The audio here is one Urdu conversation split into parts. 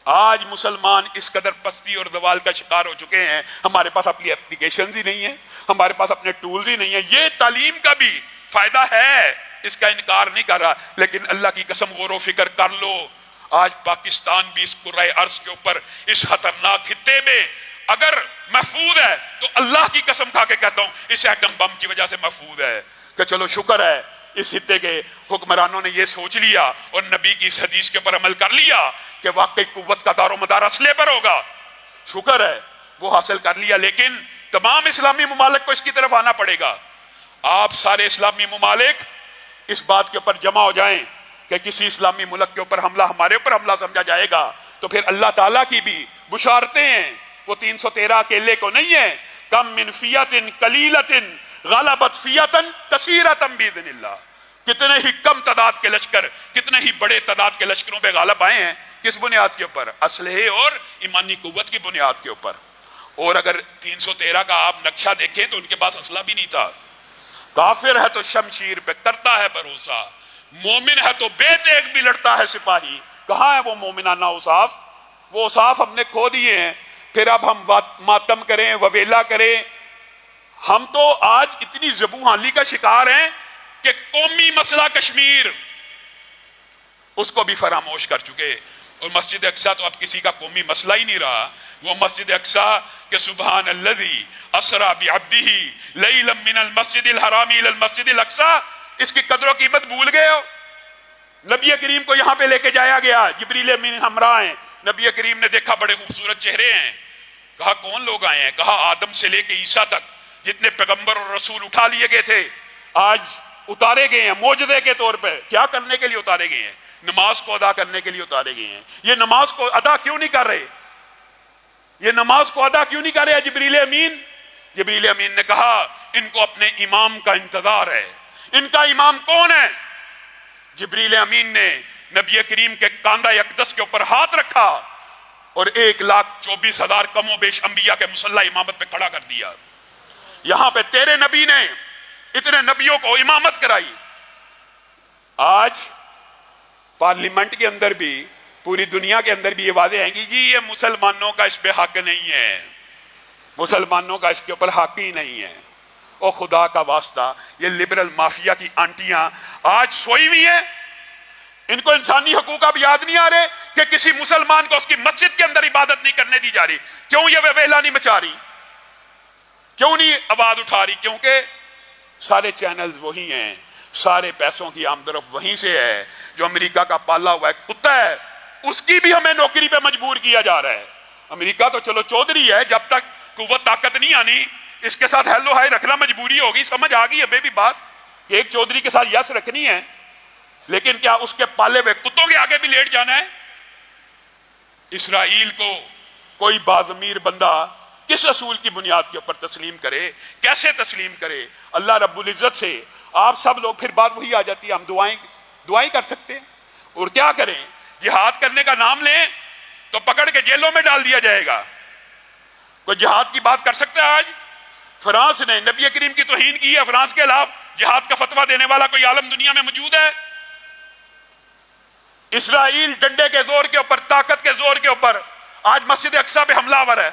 آج مسلمان اس قدر پستی اور زوال کا شکار ہو چکے ہیں، ہمارے پاس اپنی اپلیکیشنز ہی نہیں ہیں، ہمارے پاس اپنے ٹولز ہی نہیں ہیں۔ یہ تعلیم کا بھی فائدہ ہے، اس کا انکار نہیں کر رہا، لیکن اللہ کی قسم غور و فکر کر لو، آج پاکستان بھی اس کرۂ ارض کے اوپر اس خطرناک خطے میں اگر محفوظ ہے تو اللہ کی قسم کھا کے کہتا ہوں اس ایٹم بم کی وجہ سے محفوظ ہے۔ کہ چلو شکر ہے اس خطے کے حکمرانوں نے یہ سوچ لیا اور نبی کی اس حدیث کے پر عمل کر لیا کہ واقعی قوت کا دار و مدار اسلحے پر ہوگا، شکر ہے وہ حاصل کر لیا۔ لیکن تمام اسلامی ممالک کو اس کی طرف آنا پڑے گا۔ آپ سارے اسلامی ممالک اس بات کے اوپر جمع ہو جائیں کہ کسی اسلامی ملک کے اوپر حملہ ہمارے اوپر حملہ سمجھا جائے گا تو پھر اللہ تعالیٰ کی بھی بشارتیں ہیں، وہ 313 اکیلے کو نہیں ہے۔ کم من فیۃ قلیلۃ غلبت فیۃ کثیرۃ باذن اللہ، کتنے ہی کم تعداد کے لشکر کتنے ہی بڑے تعداد کے لشکروں پہ غالب آئے ہیں، کس بنیاد کے اوپر؟ اسلحے اور ایمانی قوت کی بنیاد کے اوپر۔ اور اگر 313 کا آپ نقشہ دیکھیں تو ان کے پاس اسلحہ بھی نہیں تھا۔ کافر ہے تو شمشیر پہ کرتا ہے بھروسہ، مومن ہے تو بے دیکھ بھی لڑتا ہے سپاہی۔ کہاں ہے وہ مومنانہ اوصاف؟ وہ اوصاف ہم نے کھو دیے ہیں۔ پھر اب ہم ماتم کریں، وویلا کریں۔ ہم تو آج اتنی زبوں کا شکار ہیں کہ قومی مسئلہ کشمیر اس کو بھی فراموش کر چکے، اور مسجد اقصیٰ تو اب کسی کا قومی مسئلہ ہی نہیں رہا۔ وہ مسجد اقصیٰ کہ سبحان الذی اسریٰ بعبدہ لیلا من المسجد الحرام الی المسجد الاقصیٰ، اس کی قدر و قیمت بھول گئے ہو؟ نبی کریم کو یہاں پہ لے کے جایا گیا، جبریل امین ہمراہ ہیں، نبی کریم نے دیکھا بڑے خوبصورت چہرے ہیں، کہا کون لوگ آئے ہیں؟ کہا آدم سے لے کے عیسیٰ تک جتنے پیغمبر اور رسول اٹھا لیے گئے تھے آج اتارے گئے ہیں معجزے کے طور پہ۔ کیا کرنے کے لیے اتارے گئے ہیں؟ نماز کو ادا کرنے کے لیے اتارے گئے ہیں۔ یہ نماز کو ادا کیوں نہیں کر رہے؟ یہ نماز کو ادا کیوں نہیں کر رہے جبریل امین؟ جبریل امین نے کہا ان کو اپنے امام کا انتظار ہے۔ ان کا امام کون ہے؟ جبریل امین نے نبی کریم کے کاندھہ اقدس کے اوپر ہاتھ رکھا اور 1,24,000 کم و بیش انبیاء کے مسلح امامت پہ کھڑا کر دیا۔ یہاں پہ تیرے نبی نے اتنے نبیوں کو امامت کرائی۔ آج پارلیمنٹ کے اندر بھی، پوری دنیا کے اندر بھی یہ واضح ہے کہ یہ مسلمانوں کا اس پہ حق نہیں ہے، مسلمانوں کا اس کے اوپر حق ہی نہیں ہے۔ اور خدا کا واسطہ یہ لبرل مافیا کی آنٹیاں آج سوئی ہوئی ہیں، ان کو انسانی حقوق اب یاد نہیں آ رہے کہ کسی مسلمان کو اس کی مسجد کے اندر عبادت نہیں کرنے دی جا رہی۔ کیوں یہ ویلا نہیں مچا رہی؟ کیوں نہیں آواز اٹھا رہی؟ کیونکہ سارے چینلز وہی ہیں، سارے پیسوں کی آمدرف وہیں سے ہے۔ جو امریکہ کا پالا ہوا ہے کتا ہے، اس کی بھی ہمیں نوکری پہ مجبور کیا جا رہا ہے۔ امریکہ تو چلو چودھری ہے، جب تک قوت طاقت نہیں آنی اس کے ساتھ ہیلو ہائی رکھنا مجبوری ہوگی۔ سمجھ آ گئی ہمیں بھی بات کہ ایک چودھری کے ساتھ یس رکھنی ہے، لیکن کیا اس کے پالے ہوئے کتوں کے آگے بھی لیٹ جانا ہے؟ اسرائیل کو کوئی باضمیر بندہ کس اصول کی بنیاد کے اوپر تسلیم کرے؟ کیسے تسلیم کرے؟ اللہ رب العزت سے آپ سب لوگ، پھر بات وہی آ جاتی ہے، ہم دعائیں کر سکتے ہیں اور کیا کریں؟ جہاد کرنے کا نام لیں تو پکڑ کے جیلوں میں ڈال دیا جائے گا۔ کوئی جہاد کی بات کر سکتا ہے؟ آج فرانس نے نبی کریم کی توہین کی ہے، فرانس کے خلاف جہاد کا فتویٰ دینے والا کوئی عالم دنیا میں موجود ہے؟ اسرائیل ڈنڈے کے زور کے اوپر، طاقت کے زور کے اوپر آج مسجد اقصیٰ پہ حملہ آور ہے۔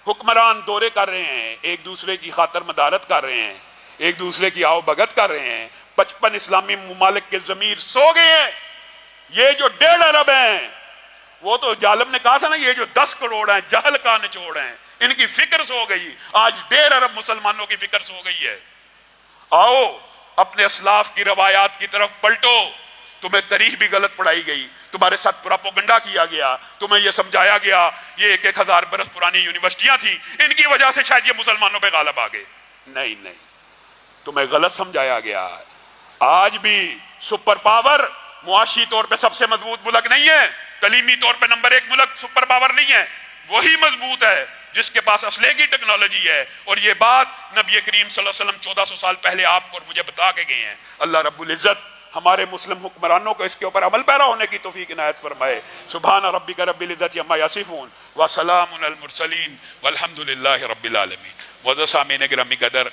حکمران دورے کر رہے ہیں، ایک دوسرے کی خاطر مدارت کر رہے ہیں، ایک دوسرے کی آؤ بھگت کر رہے ہیں۔ 55 اسلامی ممالک کے ضمیر سو گئے ہیں۔ یہ جو 1.5 ارب ہیں، وہ تو ظالم نے کہا تھا نا، یہ جو 10 کروڑ ہیں جہل کا نچوڑ ہیں، ان کی فکر سو گئی۔ آج 1.5 ارب مسلمانوں کی فکر سو گئی ہے۔ آؤ اپنے اسلاف کی روایات کی طرف پلٹو۔ تمہیں تاریخ بھی غلط پڑھائی گئی، تمہارے ساتھ پراپوگنڈا کیا گیا، تمہیں یہ سمجھایا گیا یہ 1,000 برس پرانی یونیورسٹیاں تھیں، ان کی وجہ سے شاید یہ مسلمانوں پہ غالب آ گئے۔ نہیں، تمہیں غلط سمجھایا گیا۔ آج بھی سپر پاور معاشی طور پہ سب سے مضبوط ملک نہیں ہے، تعلیمی طور پہ نمبر 1 ملک سپر پاور نہیں ہے، وہی مضبوط ہے جس کے پاس اسلحے کی ٹیکنالوجی ہے۔ اور یہ بات نبی کریم صلی اللہ علیہ وسلم 1400 سال پہلے آپ کو اور مجھے بتا کے گئے ہیں۔ اللہ رب العزت ہمارے مسلم حکمرانوں کو اس کے اوپر عمل پیرا ہونے کی توفیق عنایت فرمائے۔ سبحان ربک رب العزت عما یصفون وسلام علی المرسلین والحمد للہ رب العالمین۔ معزز سامعین گرامی قدر،